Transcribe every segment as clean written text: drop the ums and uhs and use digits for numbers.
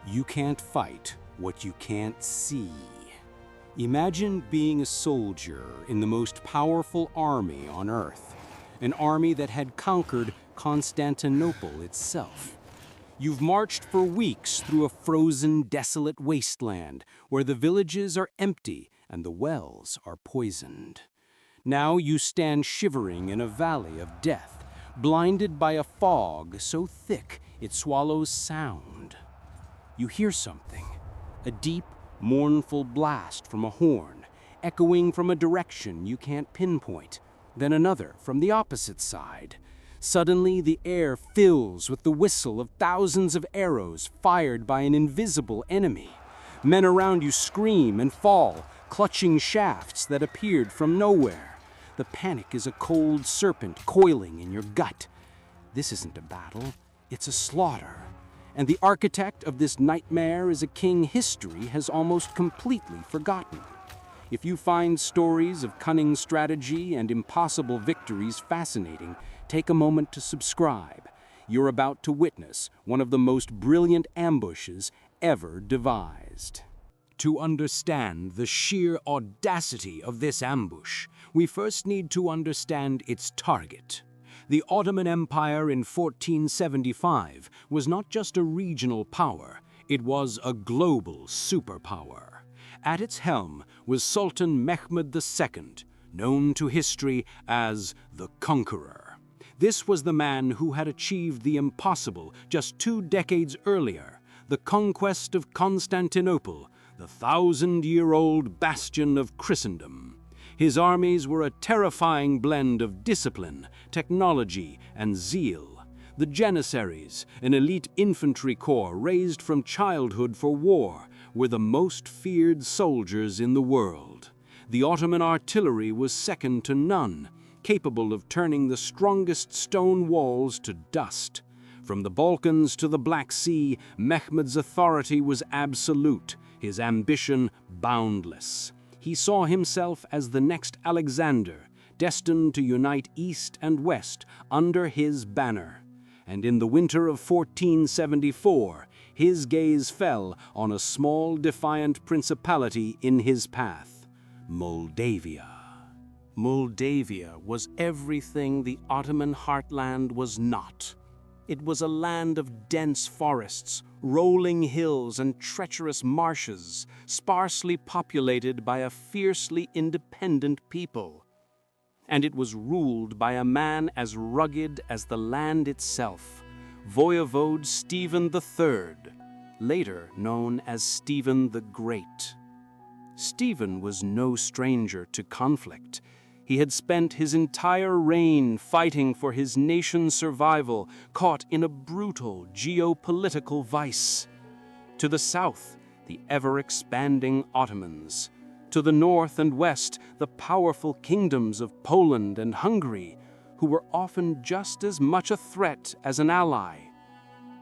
You can't fight what you can't see. Imagine being a soldier in the most powerful army on Earth, an army that had conquered Constantinople itself. You've marched for weeks through a frozen, desolate wasteland where the villages are empty and the wells are poisoned. Now you stand shivering in a valley of death, blinded by a fog so thick it swallows sound. You hear something, a deep, mournful blast from a horn, echoing from a direction you can't pinpoint, then another from the opposite side. Suddenly, the air fills with the whistle of thousands of arrows fired by an invisible enemy. Men around you scream and fall, clutching shafts that appeared from nowhere. The panic is a cold serpent coiling in your gut. This isn't a battle, it's a slaughter. And the architect of this nightmare is a king history has almost completely forgotten. If you find stories of cunning strategy and impossible victories fascinating, take a moment to subscribe. You're about to witness one of the most brilliant ambushes ever devised. To understand the sheer audacity of this ambush, we first need to understand its target. The Ottoman Empire in 1475 was not just a regional power, it was a global superpower. At its helm was Sultan Mehmed II, known to history as the Conqueror. This was the man who had achieved the impossible just 2 decades earlier, the conquest of Constantinople, the 1,000-year-old bastion of Christendom. His armies were a terrifying blend of discipline, technology, and zeal. The Janissaries, an elite infantry corps raised from childhood for war, were the most feared soldiers in the world. The Ottoman artillery was second to none, capable of turning the strongest stone walls to dust. From the Balkans to the Black Sea, Mehmed's authority was absolute, his ambition boundless. He saw himself as the next Alexander, destined to unite East and West under his banner. And in the winter of 1474, his gaze fell on a small, defiant principality in his path, Moldavia. Moldavia was everything the Ottoman heartland was not. It was a land of dense forests, rolling hills, and treacherous marshes, sparsely populated by a fiercely independent people. And it was ruled by a man as rugged as the land itself, Voivode Stephen III, later known as Stephen the Great. Stephen was no stranger to conflict. He had spent his entire reign fighting for his nation's survival, caught in a brutal geopolitical vice. To the south, the ever-expanding Ottomans. To the north and west, the powerful kingdoms of Poland and Hungary, who were often just as much a threat as an ally.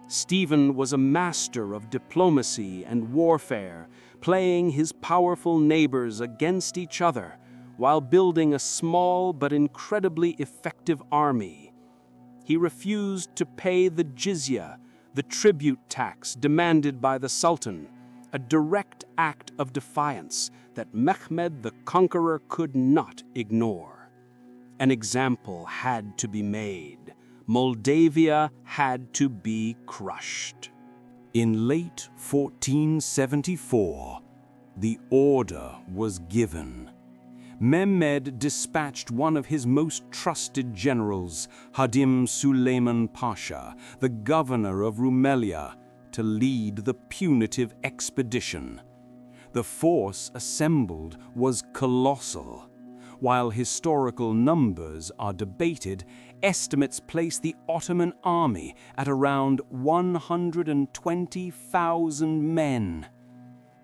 Stephen was a master of diplomacy and warfare, playing his powerful neighbors against each other, while building a small but incredibly effective army. He refused to pay the jizya, the tribute tax demanded by the Sultan, a direct act of defiance that Mehmed the Conqueror could not ignore. An example had to be made. Moldavia had to be crushed. In late 1474, the order was given. Mehmed dispatched one of his most trusted generals, Hadim Suleiman Pasha, the governor of Rumelia, to lead the punitive expedition. The force assembled was colossal. While historical numbers are debated, estimates place the Ottoman army at around 120,000 men.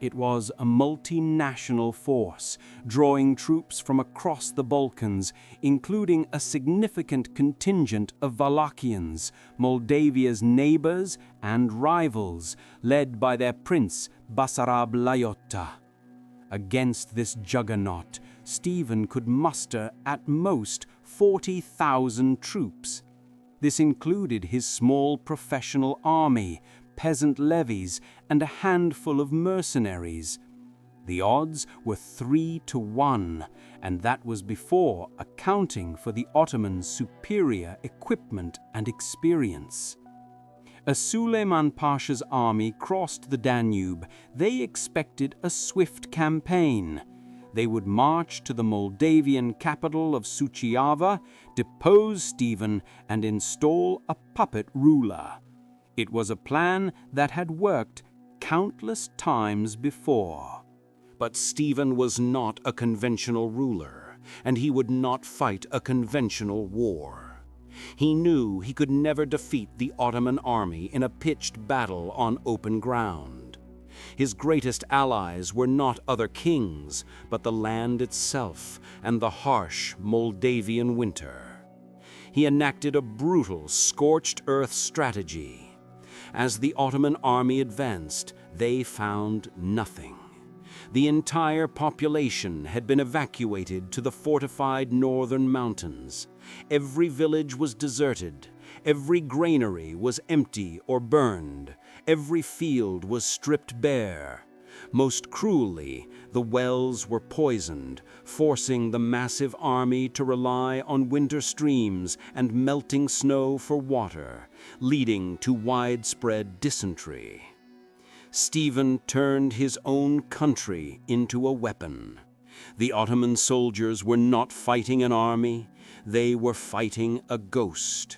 It was a multinational force, drawing troops from across the Balkans, including a significant contingent of Wallachians, Moldavia's neighbors and rivals, led by their prince Basarab Laiota. Against this juggernaut, Stephen could muster at most 40,000 troops. This included his small professional army, peasant levies and a handful of mercenaries. The odds were 3-1, and that was before accounting for the Ottomans' superior equipment and experience. As Suleiman Pasha's army crossed the Danube, they expected a swift campaign. They would march to the Moldavian capital of Suceava, depose Stephen, and install a puppet ruler. It was a plan that had worked countless times before. But Stephen was not a conventional ruler, and he would not fight a conventional war. He knew he could never defeat the Ottoman army in a pitched battle on open ground. His greatest allies were not other kings, but the land itself and the harsh Moldavian winter. He enacted a brutal, scorched earth strategy. As the Ottoman army advanced, they found nothing. The entire population had been evacuated to the fortified northern mountains. Every village was deserted. Every granary was empty or burned. Every field was stripped bare. Most cruelly, the wells were poisoned, forcing the massive army to rely on winter streams and melting snow for water, leading to widespread dysentery. Stephen turned his own country into a weapon. The Ottoman soldiers were not fighting an army, they were fighting a ghost.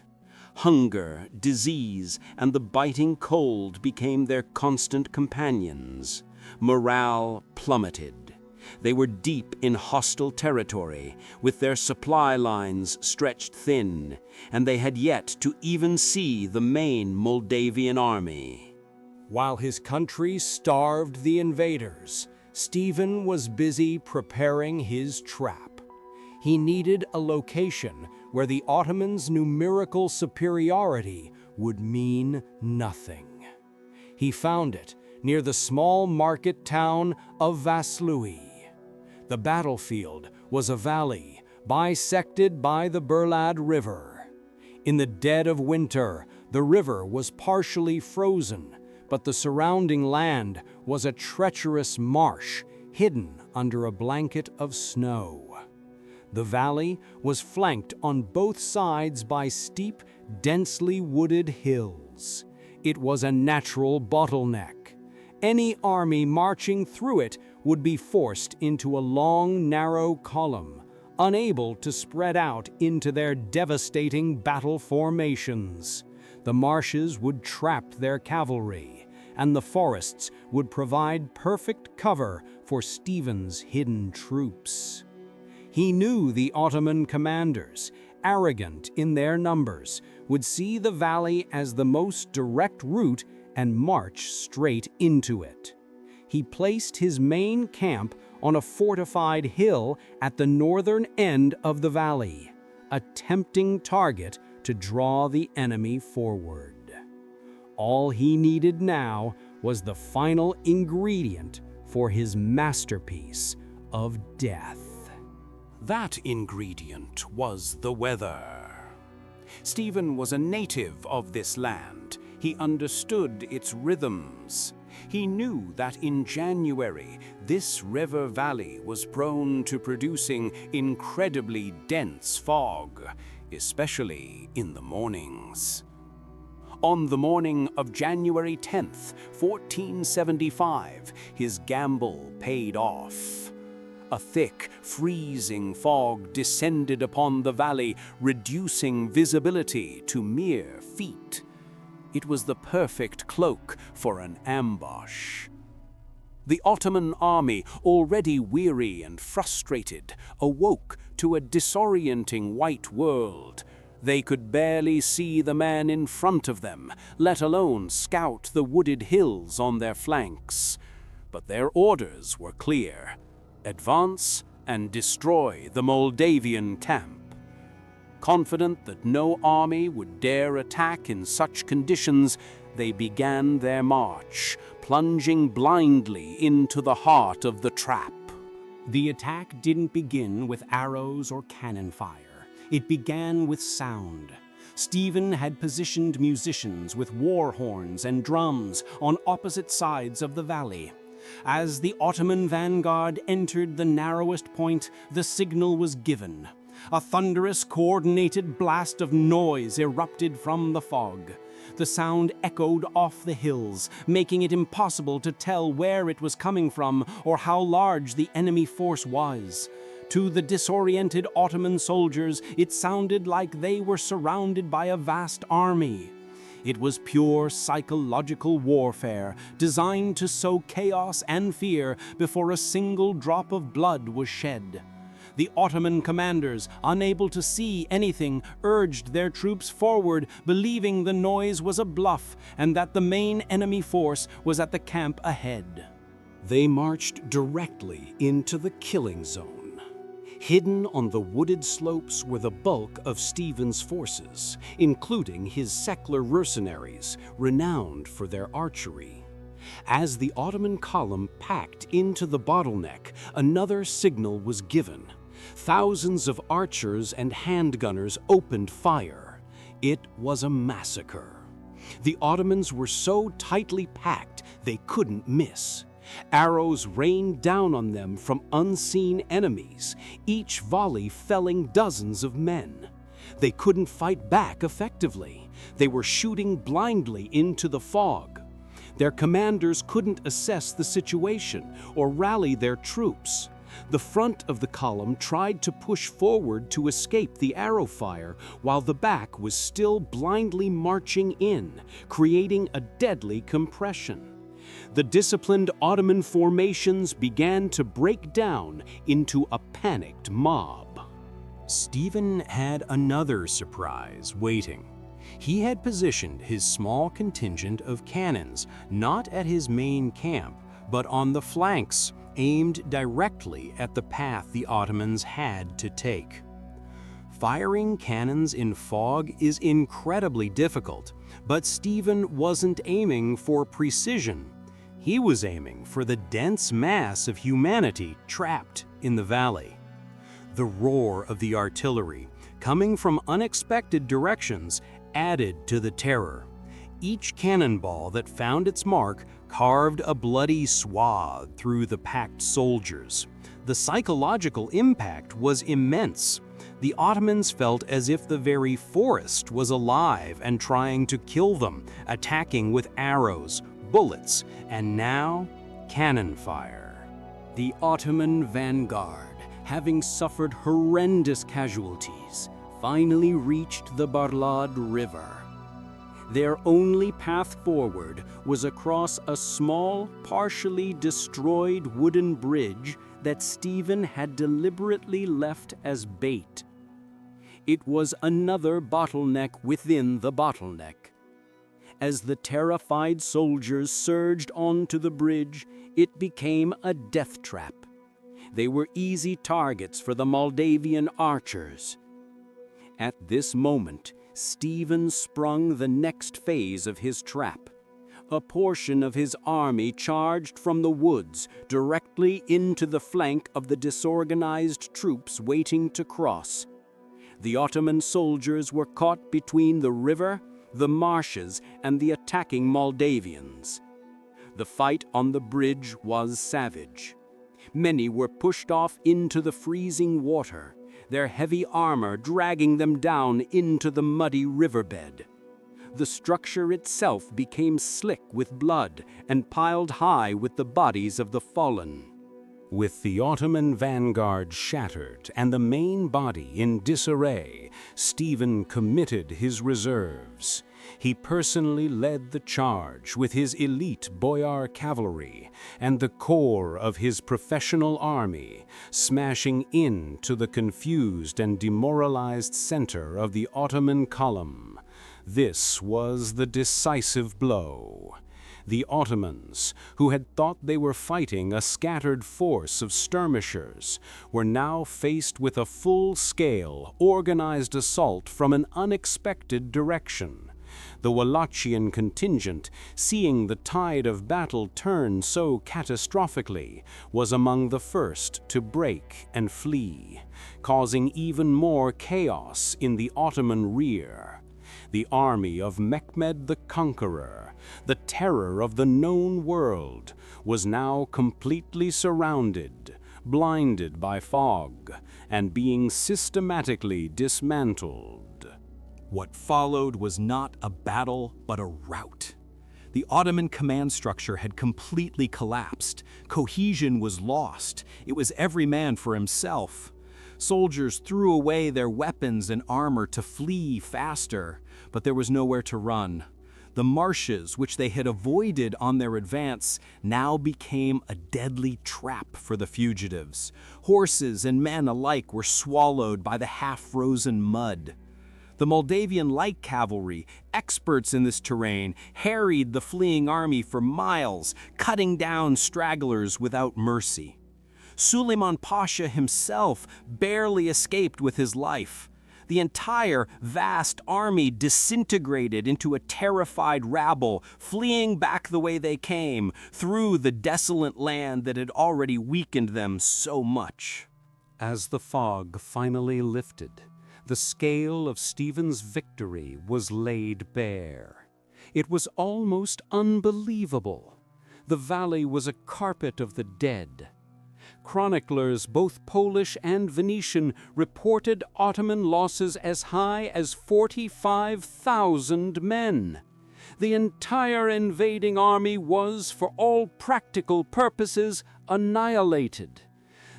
Hunger, disease, and the biting cold became their constant companions. Morale plummeted. They were deep in hostile territory, with their supply lines stretched thin, and they had yet to even see the main Moldavian army. While his country starved the invaders, Stephen was busy preparing his trap. He needed a location where the Ottomans' numerical superiority would mean nothing. He found it near the small market town of Vaslui. The battlefield was a valley bisected by the Berlad River. In the dead of winter, the river was partially frozen, but the surrounding land was a treacherous marsh hidden under a blanket of snow. The valley was flanked on both sides by steep, densely wooded hills. It was a natural bottleneck. Any army marching through it would be forced into a long, narrow column, unable to spread out into their devastating battle formations. The marshes would trap their cavalry, and the forests would provide perfect cover for Stephen's hidden troops. He knew the Ottoman commanders, arrogant in their numbers, would see the valley as the most direct route and march straight into it. He placed his main camp on a fortified hill at the northern end of the valley, a tempting target to draw the enemy forward. All he needed now was the final ingredient for his masterpiece of death. That ingredient was the weather. Stephen was a native of this land. He understood its rhythms. He knew that in January, this river valley was prone to producing incredibly dense fog, especially in the mornings. On the morning of January 10th, 1475, his gamble paid off. A thick, freezing fog descended upon the valley, reducing visibility to mere feet. It was the perfect cloak for an ambush. The Ottoman army, already weary and frustrated, awoke to a disorienting white world. They could barely see the man in front of them, let alone scout the wooded hills on their flanks. But their orders were clear: advance and destroy the Moldavian camp. Confident that no army would dare attack in such conditions, they began their march, plunging blindly into the heart of the trap. The attack didn't begin with arrows or cannon fire. It began with sound. Stephen had positioned musicians with war horns and drums on opposite sides of the valley. As the Ottoman vanguard entered the narrowest point, the signal was given. A thunderous, coordinated blast of noise erupted from the fog. The sound echoed off the hills, making it impossible to tell where it was coming from or how large the enemy force was. To the disoriented Ottoman soldiers, it sounded like they were surrounded by a vast army. It was pure psychological warfare, designed to sow chaos and fear before a single drop of blood was shed. The Ottoman commanders, unable to see anything, urged their troops forward, believing the noise was a bluff and that the main enemy force was at the camp ahead. They marched directly into the killing zone. Hidden on the wooded slopes were the bulk of Stephen's forces, including his secular mercenaries, renowned for their archery. As the Ottoman column packed into the bottleneck, another signal was given. Thousands of archers and handgunners opened fire. It was a massacre. The Ottomans were so tightly packed they couldn't miss. Arrows rained down on them from unseen enemies, each volley felling dozens of men. They couldn't fight back effectively. They were shooting blindly into the fog. Their commanders couldn't assess the situation or rally their troops. The front of the column tried to push forward to escape the arrow fire, while the back was still blindly marching in, creating a deadly compression. The disciplined Ottoman formations began to break down into a panicked mob. Stephen had another surprise waiting. He had positioned his small contingent of cannons not at his main camp, but on the flanks, aimed directly at the path the Ottomans had to take. Firing cannons in fog is incredibly difficult, but Stephen wasn't aiming for precision. He was aiming for the dense mass of humanity trapped in the valley. The roar of the artillery, coming from unexpected directions, added to the terror. Each cannonball that found its mark carved a bloody swath through the packed soldiers. The psychological impact was immense. The Ottomans felt as if the very forest was alive and trying to kill them, attacking with arrows, bullets, and now cannon fire. The Ottoman vanguard, having suffered horrendous casualties, finally reached the Barlad River. Their only path forward was across a small, partially destroyed wooden bridge that Stephen had deliberately left as bait. It was another bottleneck within the bottleneck. As the terrified soldiers surged onto the bridge, it became a death trap. They were easy targets for the Moldavian archers. At this moment, Stephen sprung the next phase of his trap. A portion of his army charged from the woods directly into the flank of the disorganized troops waiting to cross. The Ottoman soldiers were caught between the river, the marshes, and the attacking Moldavians. The fight on the bridge was savage. Many were pushed off into the freezing water, their heavy armor dragging them down into the muddy riverbed. The structure itself became slick with blood and piled high with the bodies of the fallen. With the Ottoman vanguard shattered and the main body in disarray, Stephen committed his reserves. He personally led the charge with his elite boyar cavalry and the core of his professional army, smashing into the confused and demoralized center of the Ottoman column. This was the decisive blow. The Ottomans, who had thought they were fighting a scattered force of skirmishers, were now faced with a full-scale, organized assault from an unexpected direction. The Wallachian contingent, seeing the tide of battle turn so catastrophically, was among the first to break and flee, causing even more chaos in the Ottoman rear. The army of Mehmed the Conqueror, the terror of the known world, was now completely surrounded, blinded by fog, and being systematically dismantled. What followed was not a battle, but a rout. The Ottoman command structure had completely collapsed. Cohesion was lost. It was every man for himself. Soldiers threw away their weapons and armor to flee faster, but there was nowhere to run. The marshes, which they had avoided on their advance, now became a deadly trap for the fugitives. Horses and men alike were swallowed by the half-frozen mud. The Moldavian light cavalry, experts in this terrain, harried the fleeing army for miles, cutting down stragglers without mercy. Suleiman Pasha himself barely escaped with his life. The entire vast army disintegrated into a terrified rabble, fleeing back the way they came, through the desolate land that had already weakened them so much. As the fog finally lifted, the scale of Stephen's victory was laid bare. It was almost unbelievable. The valley was a carpet of the dead. Chroniclers, both Polish and Venetian, reported Ottoman losses as high as 45,000 men. The entire invading army was, for all practical purposes, annihilated.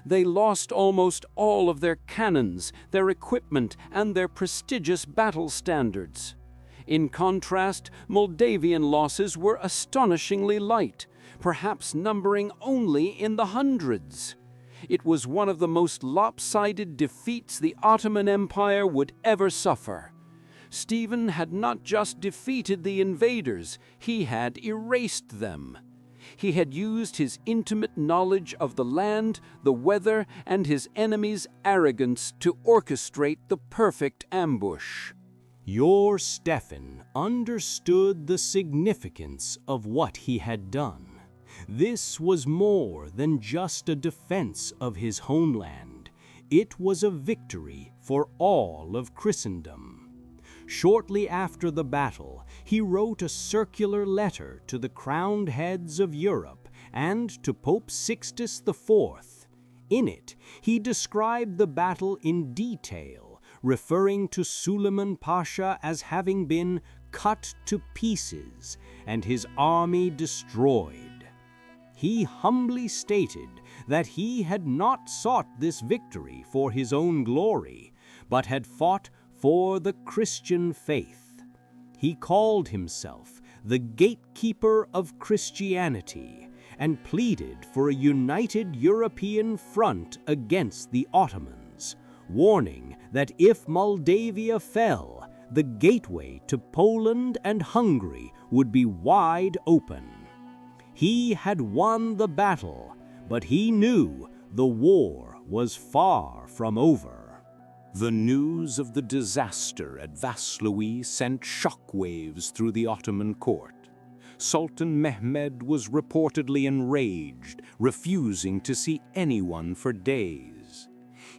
They lost almost all of their cannons, their equipment, and their prestigious battle standards. In contrast, Moldavian losses were astonishingly light, perhaps numbering only in the hundreds. It was one of the most lopsided defeats the Ottoman Empire would ever suffer. Stephen had not just defeated the invaders, he had erased them. He had used his intimate knowledge of the land, the weather, and his enemy's arrogance to orchestrate the perfect ambush. Your Stephen understood the significance of what he had done. This was more than just a defense of his homeland. It was a victory for all of Christendom. Shortly after the battle, he wrote a circular letter to the crowned heads of Europe and to Pope Sixtus IV. In it, he described the battle in detail, referring to Suleiman Pasha as having been cut to pieces and his army destroyed. He humbly stated that he had not sought this victory for his own glory, but had fought for the Christian faith. He called himself the gatekeeper of Christianity and pleaded for a united European front against the Ottomans, warning that if Moldavia fell, the gateway to Poland and Hungary would be wide open. He had won the battle, but he knew the war was far from over. The news of the disaster at Vaslui sent shockwaves through the Ottoman court. Sultan Mehmed was reportedly enraged, refusing to see anyone for days.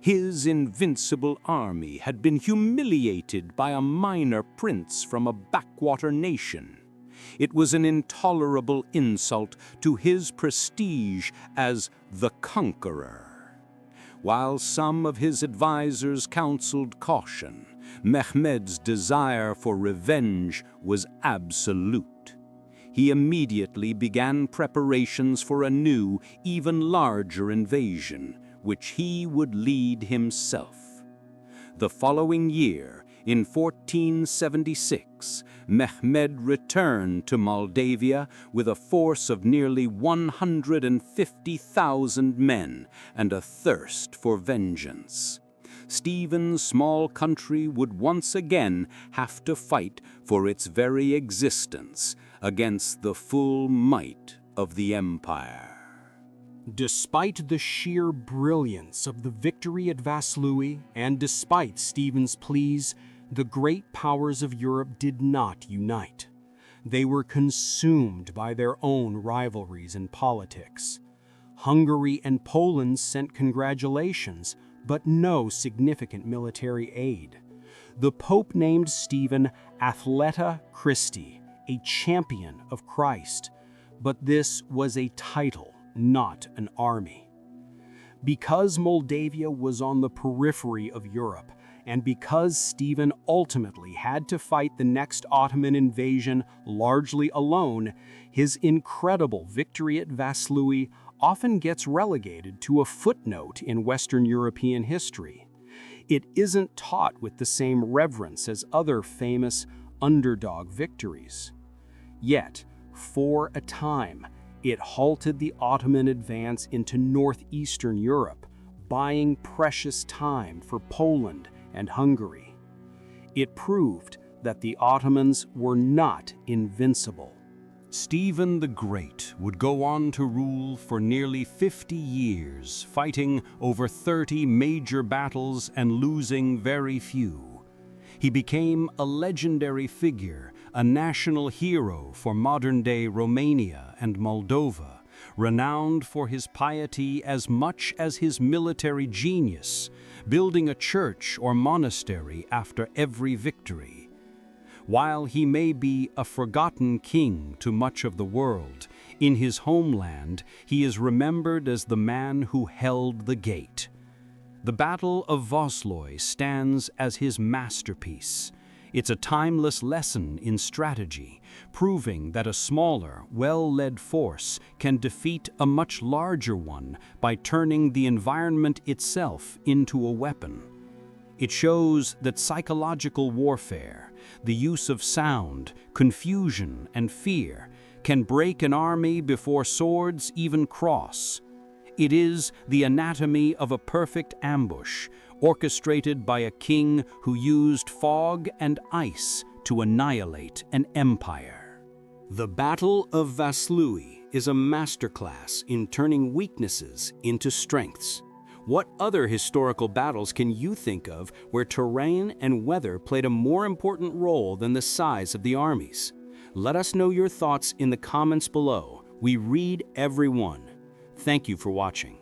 His invincible army had been humiliated by a minor prince from a backwater nation. It was an intolerable insult to his prestige as the conqueror. While some of his advisors counseled caution, Mehmed's desire for revenge was absolute. He immediately began preparations for a new, even larger invasion, which he would lead himself. The following year, in 1476, Mehmed returned to Moldavia with a force of nearly 150,000 men and a thirst for vengeance. Stephen's small country would once again have to fight for its very existence against the full might of the empire. Despite the sheer brilliance of the victory at Vaslui, and despite Stephen's pleas, the great powers of Europe did not unite. They were consumed by their own rivalries and politics. Hungary and Poland sent congratulations, but no significant military aid. The Pope named Stephen Athleta Christi, a champion of Christ, but this was a title, not an army. Because Moldavia was on the periphery of Europe, and because Stephen ultimately had to fight the next Ottoman invasion largely alone, his incredible victory at Vaslui often gets relegated to a footnote in Western European history. It isn't taught with the same reverence as other famous underdog victories. Yet, for a time, it halted the Ottoman advance into northeastern Europe, buying precious time for Poland and Hungary. It proved that the Ottomans were not invincible. Stephen the Great would go on to rule for nearly 50 years, fighting over 30 major battles and losing very few. He became a legendary figure, a national hero for modern-day Romania and Moldova, renowned for his piety as much as his military genius, building a church or monastery after every victory. While he may be a forgotten king to much of the world, in his homeland he is remembered as the man who held the gate. The Battle of Vaslui stands as his masterpiece. It's a timeless lesson in strategy, proving that a smaller, well-led force can defeat a much larger one by turning the environment itself into a weapon. It shows that psychological warfare, the use of sound, confusion, and fear, can break an army before swords even cross. It is the anatomy of a perfect ambush, orchestrated by a king who used fog and ice to annihilate an empire. The Battle of Vaslui is a masterclass in turning weaknesses into strengths. What other historical battles can you think of where terrain and weather played a more important role than the size of the armies? Let us know your thoughts in the comments below. We read every one. Thank you for watching.